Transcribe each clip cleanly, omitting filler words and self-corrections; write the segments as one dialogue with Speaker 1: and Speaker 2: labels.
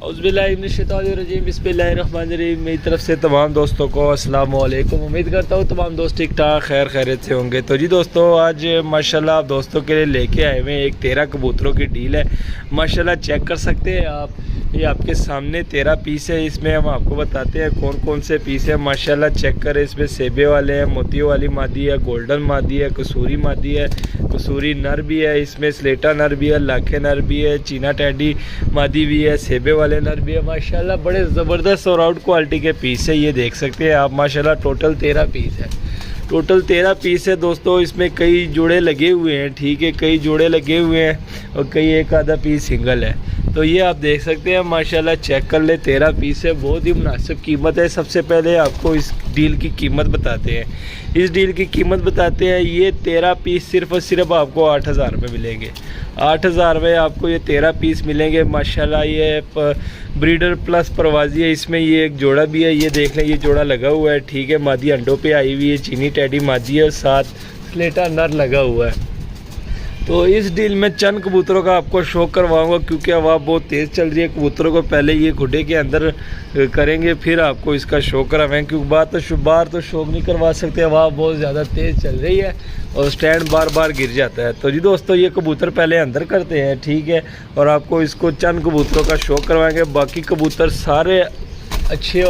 Speaker 1: औज़ुबिल्लाहिमिनश्शैतानिर्रजीम बिस्मिल्लाहिर्रहमानिर्रहीम। मेरी तरफ से तमाम दोस्तों को अस्सलाम वालेकुम। उम्मीद करता हूँ तमाम दोस्त ठीक ठाक खैर खैरियत से होंगे। तो जी दोस्तों, आज माशाल्लाह आप दोस्तों के लिए लेके आए हुए हैं एक 13 कबूतरों की डील है। माशाल्लाह चेक कर सकते हैं आप, ये आपके सामने 13 पीस है। इसमें हम आपको बताते हैं कौन कौन से पीस है। माशाल्लाह चेक करें, इसमें सेबे वाले हैं, मोतियों वाली मादी है, गोल्डन मादी है, कसूरी मादी है, कसूरी नर भी है, इसमें स्लेटा नर भी है, लाखे नर भी है, चीना टैडी मादी भी है, सेबे वाले नर भी है। माशाल्लाह बड़े ज़बरदस्त और आउट क्वालिटी के पीस है, ये देख सकते हैं आप। माशाल्लाह टोटल 13 पीस है, टोटल 13 पीस है दोस्तों। इसमें कई जोड़े लगे हुए हैं, ठीक है, कई जोड़े लगे हुए हैं और कई एक आधा पीस सिंगल है। तो ये आप देख सकते हैं, माशाल्लाह चेक कर ले, 13 पीस है, बहुत ही मुनासिब कीमत है। सबसे पहले आपको इस डील की कीमत बताते हैं, इस डील की कीमत बताते हैं। ये 13 पीस सिर्फ और सिर्फ आपको 8,000 रुपये मिलेंगे। 8,000 रुपये आपको ये 13 पीस मिलेंगे। माशाल्लाह ये ब्रीडर प्लस परवाजी है, इसमें ये एक जोड़ा भी है, ये देख लें, ये जोड़ा लगा हुआ है, ठीक है। मादी अंडों पे आई हुई है, चीनी टैडी मादी है और साथ स्लेटा नर लगा हुआ है। तो इस डील में चंद कबूतरों का आपको शौक करवाऊंगा, क्योंकि हवा बहुत तेज़ चल रही है। कबूतरों को पहले ये खुडे के अंदर करेंगे, फिर आपको इसका शौक करवाएंगे, क्योंकि बार तो शौक नहीं करवा सकते, हवा बहुत ज़्यादा तेज़ चल रही है और स्टैंड बार बार गिर जाता है। तो जी दोस्तों, ये कबूतर पहले अंदर करते हैं, ठीक है, और आपको इसको चंद कबूतरों का शौक करवाएंगे। बाकी कबूतर सारे अच्छे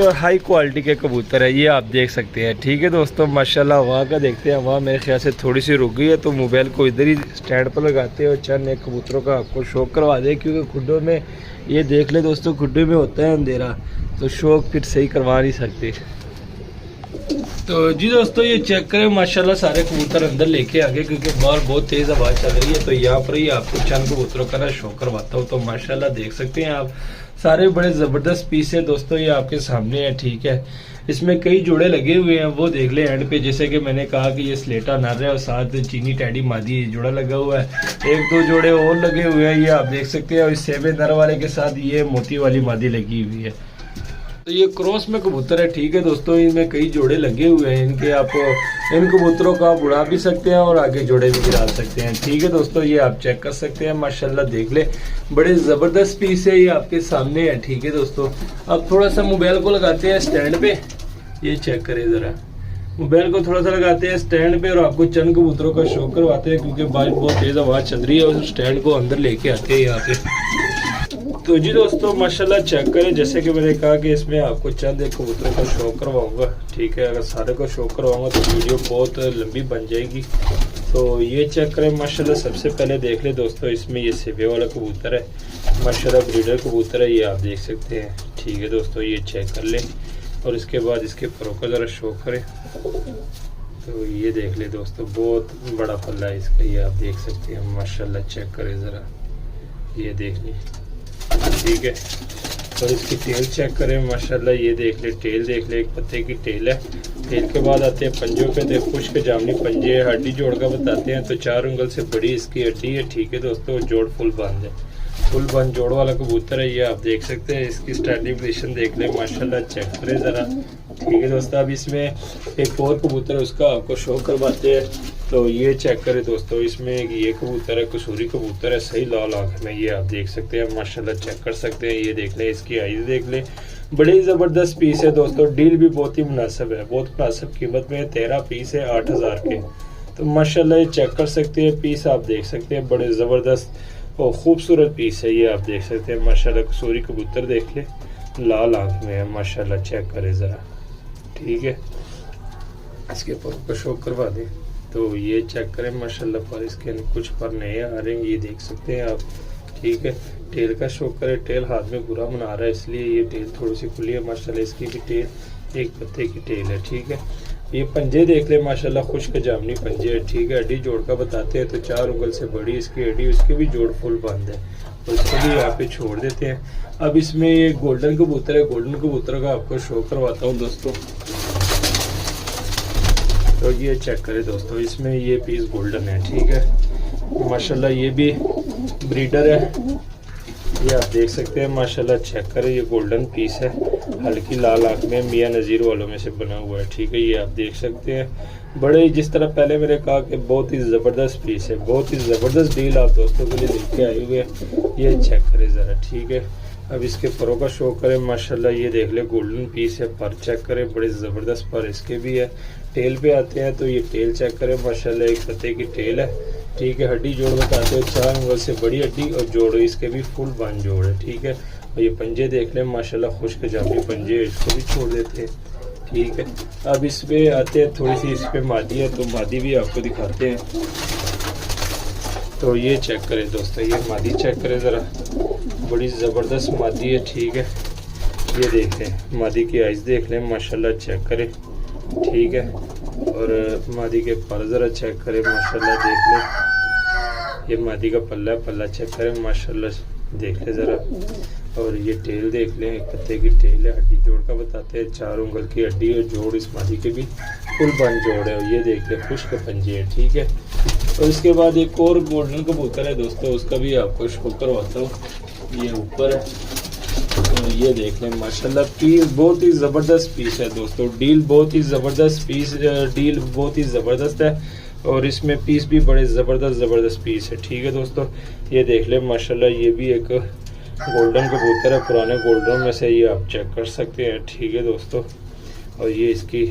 Speaker 1: और हाई क्वालिटी के कबूतर है, ये आप देख सकते हैं, ठीक है दोस्तों। माशाल्लाह वहाँ का देखते हैं, वहाँ मेरे ख्याल से थोड़ी सी रुक गई है, तो मोबाइल को इधर ही स्टैंड पर लगाते हैं और चंद एक कबूतरों का आपको शौक करवा दें, क्योंकि खुड्डों में ये देख ले दोस्तों, खुड्डे में होता है अंधेरा, तो शौक फिर सही करवा नहीं सकते। तो जी दोस्तों, ये चेक करें, माशाल्लाह सारे कबूतर अंदर लेके आ गए, क्योंकि बाहर बहुत तेज़ हवा चल रही है। तो यहाँ पर ही आपको चंद कबूतरों का ना शौक करवाता हूँ। तो माशाल्लाह देख सकते हैं आप, सारे बड़े ज़बरदस्त पीस है दोस्तों, ये आपके सामने है, ठीक है। इसमें कई जोड़े लगे हुए हैं, वो देख ले एंड पे। जैसे कि मैंने कहा कि ये स्लेटा नर है और साथ चीनी टैडी मादी जोड़ा लगा हुआ है, एक दो जोड़े और लगे हुए हैं, ये आप देख सकते हैं। और इस सेबे नर वाले के साथ ये मोती वाली मादी लगी हुई है। तो ये क्रॉस में कबूतर है, ठीक है दोस्तों। इनमें कई जोड़े लगे हुए हैं, इनके आप इन कबूतरों को आप उड़ा भी सकते हैं और आगे जोड़े भी गिरा सकते हैं, ठीक है दोस्तों। ये आप चेक कर सकते हैं, माशाल्लाह देख ले, बड़े ज़बरदस्त पीस है, ये आपके सामने है, ठीक है दोस्तों। अब थोड़ा सा मोबाइल को लगाते हैं स्टैंड पे, ये चेक करें ज़रा, मोबाइल को थोड़ा सा लगाते हैं स्टैंड पे और आपको चंद कबूतरों का शौक करवाते हैं, क्योंकि बारिश बहुत तेज़ हवा चल रही है और स्टैंड को अंदर लेके आते हैं यहाँ पे। तो जी दोस्तों, माशाल्लाह चेक करें, जैसे कि मैंने कहा कि इसमें आपको चंद एक कबूतरों का शौक करवाऊंगा, ठीक है। अगर सारे को शौक करवाऊंगा तो वीडियो बहुत लंबी बन जाएगी। तो ये चेक करें, माशाल्लाह सबसे पहले देख ले दोस्तों, इसमें ये सेबे वाला कबूतर है, माशाल्लाह ब्रीडर कबूतर है, ये आप देख सकते हैं, ठीक है दोस्तों। ये चेक कर लें और इसके बाद इसके परों का ज़रा शौक करें। तो ये देख ले दोस्तों, बहुत बड़ा पल्ला है इसका, ये आप देख सकते हैं, माशाल्लाह चेक करें ज़रा, ये देख लें, ठीक है। और इसकी टेल चेक करें, माशाल्लाह ये देख ले, टेल देख ले, एक पत्ते की टेल है। टेल के बाद आते हैं पंजों पे, तो खुश्क जामनी पंजे, हड्डी जोड़ का बताते हैं, तो 4 उंगल से बड़ी इसकी हड्डी है, ठीक है दोस्तों। जोड़ फुल बंद है, फुल बंद जोड़ वाला कबूतर है, ये आप देख सकते हैं। इसकी स्टैंडिंग पोजीशन देख ले, माशाल्लाह चेक करें ज़रा, ठीक है दोस्तों। अब इसमें एक और कबूतर है, उसका आपको शो करवाते हैं। तो ये चेक करें दोस्तों, इसमें ये कबूतर है, कसूरी कबूतर है, सही लाल आँख में, ये आप देख सकते हैं, माशाल्लाह चेक कर सकते हैं। ये देख लें, इसकी आइज़ देख लें, बड़ी ज़बरदस्त पीस है दोस्तों। डील भी बहुत ही मुनासिब है, बहुत मुनासिब कीमत में 13 पीस है 8,000 के। तो माशाल्लाह ये चेक कर सकते हैं, पीस आप देख सकते हैं, बड़े ज़बरदस्त और ख़ूबसूरत पीस है, ये आप देख सकते हैं, माशाल्लाह। कसूरी कबूतर देख ले, लाल आँख में है, माशाल्लाह चेक करें ज़रा, ठीक है। इसके पर को शो करवा दें, तो ये चेक करें, माशाल्लाह पर इसके कुछ पर नए आ रहे हैं, ये देख सकते हैं आप, ठीक है। टेल का शो करें, टेल हाथ में बुरा बना रहा है, इसलिए ये टेल थोड़ी सी खुली है, माशाल्लाह। इसकी भी टेल एक पत्ते की टेल है, ठीक है। ये पंजे देख ले, माशाल्लाह खुश्क जामनी पंजे है, ठीक है। हड्डी जोड़ का बताते हैं, तो 4 उंगल से बड़ी इसकी हड्डी, उसकी भी जोड़ फुल बंद है, तो इसको भी यहाँ पे छोड़ देते हैं। अब इसमें ये गोल्डन कबूतर है, गोल्डन कबूतर का आपको शो करवाता हूँ दोस्तों। तो ये चेक करें दोस्तों, इसमें ये पीस गोल्डन है, ठीक है, माशाल्लाह। ये भी ब्रीडर है, ये आप देख सकते हैं माशाल्लाह, चेक करें, ये गोल्डन पीस है, हल्की लाल आँख में, मियाँ नज़ीर वालों में से बना हुआ है। ठीक है, ये आप देख सकते हैं। बड़े जिस तरह पहले मैंने कहा कि बहुत ही ज़बरदस्त पीस है, बहुत ही ज़बरदस्त डील आप दोस्तों के लिए लेके आए हुए हैं। ये चेक करें ज़रा। ठीक है, अब इसके परों का शो करें माशाल्लाह, ये देख ले गोल्डन पीस है। पर चेक करें, बड़े ज़बरदस्त पर इसके भी है। टेल पे आते हैं तो ये टेल चेक करें माशाल्लाह, एक पत्ते की टेल है। ठीक है, हड्डी जोड़ बताते हैं, 4 उंगल से बड़ी हड्डी और जोड़ इसके भी फुल बन जोड़ है। ठीक है, और ये पंजे देख लें माशाल्लाह, खुश्क जामी पंजे, इसको भी छोड़ देते हैं। ठीक है, अब इस पे आते हैं, थोड़ी सी इस पे मादी है तो मादी भी आपको दिखाते हैं। तो ये चेक करें दोस्तों, ये मादी चेक करें ज़रा, बड़ी ज़बरदस्त मादी है। ठीक है, ये देखें मादी की आइज़ देख लें माशाल्लाह, चेक करें। ठीक है, और मादी के पर ज़रा चेक करें माशाल्लाह, देख लें। ये मादी का पल्ला, पल्ला चेक करें माशाल्लाह, देख लें ज़रा। और ये टेल देख लें, एक पत्ते की टेल है, हड्डी जोड़ का बताते हैं, 4 उंगल की हड्डी और जोड़ इस मादी के भी फुल बन जोड़ है। और ये देख लें खुश्क पंजे है। ठीक है, और इसके बाद एक और गोल्डन कबूतर है दोस्तों, उसका भी आपको शो करवाता हूँ। ये ऊपर है, तो ये देख लें माशाल्लाह, पीस बहुत ही ज़बरदस्त पीस है दोस्तों। डील बहुत ही ज़बरदस्त पीस, डील बहुत ही ज़बरदस्त है, और इसमें पीस भी बड़े ज़बरदस्त पीस है। ठीक है दोस्तों, ये देख लें माशाल्लाह, ये भी एक गोल्डन कबूतर है, पुराने गोल्डन में से, ये आप चेक कर सकते हैं। ठीक है दोस्तों, और ये इसकी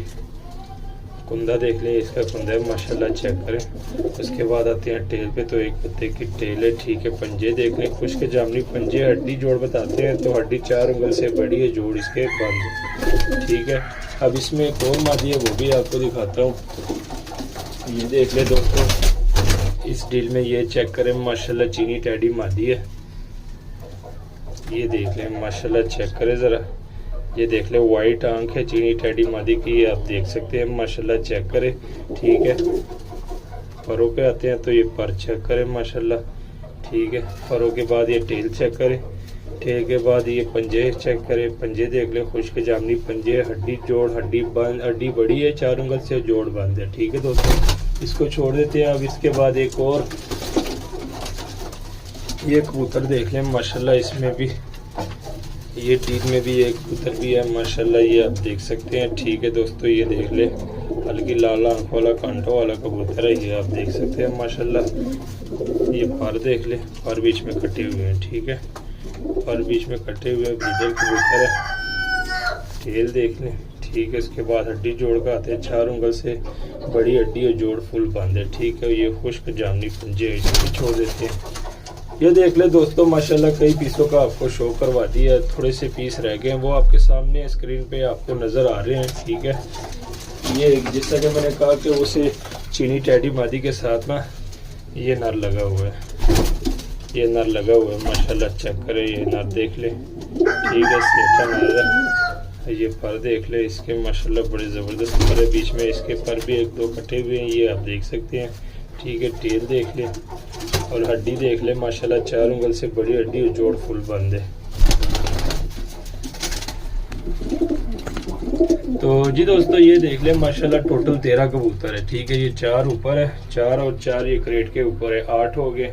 Speaker 1: कुंदा देख लें, इसका कुंदा है माशाल्लाह, चेक करें। उसके बाद आते हैं टेल पे, तो एक पत्ते की टेल है। ठीक है, पंजे देख लें, खुश्क जामनी पंजे, हड्डी जोड़ बताते हैं तो हड्डी 4 उंगल से बड़ी है, जोड़ इसके बंद। ठीक है, अब इसमें एक और मादी है, वो भी आपको दिखाता हूँ। ये देख लें दोस्तों, इस डील में ये चेक करें माशाल्लाह, चीनी टैडी मादी है। ये देख लें माशाल्लाह, चेक करें ज़रा, ये देख ले वाइट आंख है, चीनी टैडी मादी की, ये आप देख सकते हैं माशाल्लाह, चेक करें। ठीक है, परों पे आते हैं तो ये पर चेक करें माशाल्लाह। ठीक है, परों के बाद ये टेल चेक करें, टेल के बाद ये पंजे चेक करें, पंजे देख ले खुश्क जामनी पंजे, हड्डी जोड़, हड्डी बंद, हड्डी बड़ी है, 4 उंगल से जोड़ बंद है। ठीक है दोस्तों, इसको छोड़ देते हैं। अब इसके बाद एक और ये कबूतर देख लें माशाल्लाह, इसमें भी ये डील में भी एक कबूतर भी है माशाल्लाह, ये आप देख सकते हैं। ठीक है दोस्तों, ये देख ले, हल्की लाल आंख वाला कांटों वाला कबूतर है, ये आप देख सकते हैं माशाल्लाह। ये पर देख ले, पर बीच में कटे हुए हैं। ठीक है, पर बीच में कटे हुए ब्रीडर कबूतर है। टेल देख लें। ठीक है, इसके बाद हड्डी जोड़ का आते हैं, 4 उंगल से बड़ी हड्डी और जोड़ फुल बंद है। ठीक है, ये खुश्क जामनी पंजे छोड़ देते हैं। ये देख ले दोस्तों माशाल्लाह, कई पीसों का आपको शो करवा दिया, थोड़े से पीस रह गए हैं, वो आपके सामने स्क्रीन पे आपको नज़र आ रहे हैं। ठीक है, ये जैसा कि मैंने कहा कि उसे चीनी टैडी मादी के साथ ना ये नर लगा हुआ है, ये नर लगा हुआ है माशाल्लाह, चेक करें, ये नर देख ले। ठीक है, सेठा नर है। ये पर देख ले, इसके माशाल्लाह बड़े ज़बरदस्त पर है, बीच में इसके पर भी 1-2 कटे हुए हैं, ये आप देख सकते हैं। ठीक है, टेल देख ले, और हड्डी देख ले माशाल्लाह, 4 उंगल से बड़ी हड्डी और जोड़ फुल बंद है। तो जी दोस्तों, ये देख ले माशाल्लाह, टोटल 13 कबूतर है। ठीक है, ये 4 ऊपर है, 4 और 4 ये क्रेट के ऊपर है, 8 हो गए,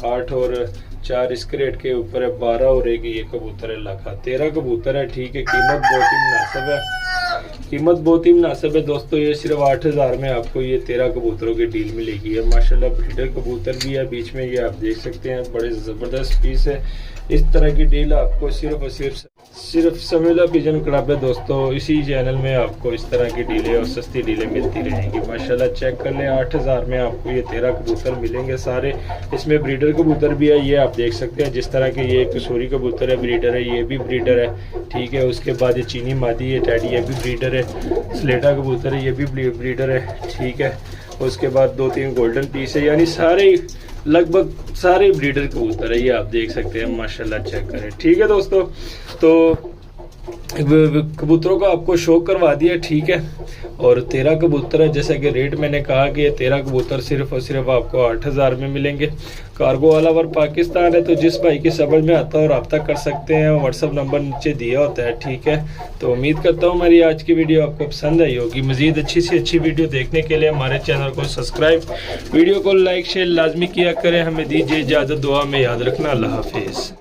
Speaker 1: 8 और 4 इस क्रेट के ऊपर है, 12 और एक ये कबूतर है, लाखा 13 कबूतर है। ठीक है, कीमत बहुत ही मुनासिब है, कीमत बहुत ही मुनासिब है दोस्तों। ये सिर्फ 8000 में आपको ये 13 कबूतरों की डील मिलेगी है माशाल्लाह। ब्रीडर कबूतर भी है बीच में, ये आप देख सकते हैं, बड़े ज़बरदस्त पीस है। इस तरह की डील आपको सिर्फ और सिर्फ समीला पिजन क्लब है दोस्तों, इसी चैनल में आपको इस तरह की डीलें और सस्ती डीलें मिलती रहेंगी माशाल्लाह। चेक कर लें, 8000 में आपको ये 13 कबूतर मिलेंगे सारे। इसमें ब्रीडर कबूतर भी है, ये आप देख सकते हैं, जिस तरह के ये कसूरी कबूतर है, ब्रीडर है, ये भी ब्रीडर है। ठीक है, उसके बाद ये चीनी मादी है टैडी, ये भी ब्रीडर है। स्लेटा कबूतर है, ये भी ब्रीडर है। ठीक है, उसके बाद 2-3 गोल्डन पीस है, यानी सारे लगभग सारे ब्रीडर कबूतर है, ये आप देख सकते हैं माशाल्लाह, चेक करें। ठीक है दोस्तों, तो कबूतरों का आपको शो करवा दिया। ठीक है, और 13 कबूतर है, जैसा कि रेट मैंने कहा कि ये 13 कबूतर सिर्फ और सिर्फ आपको 8000 में मिलेंगे। कार्गो ऑल ओवर पाकिस्तान है, तो जिस भाई की समझ में आता है रब्ता कर सकते हैं, व्हाट्सअप नंबर नीचे दिया होता है। ठीक है, तो उम्मीद करता हूँ हमारी आज की वीडियो आपको पसंद आई होगी। मज़ीद अच्छी से अच्छी वीडियो देखने के लिए हमारे चैनल को सब्सक्राइब, वीडियो को लाइक शेयर लाजमी किया करें। हमें दीजिए इजाज़त, दुआ में याद रखना। अल्लाह हाफिज़।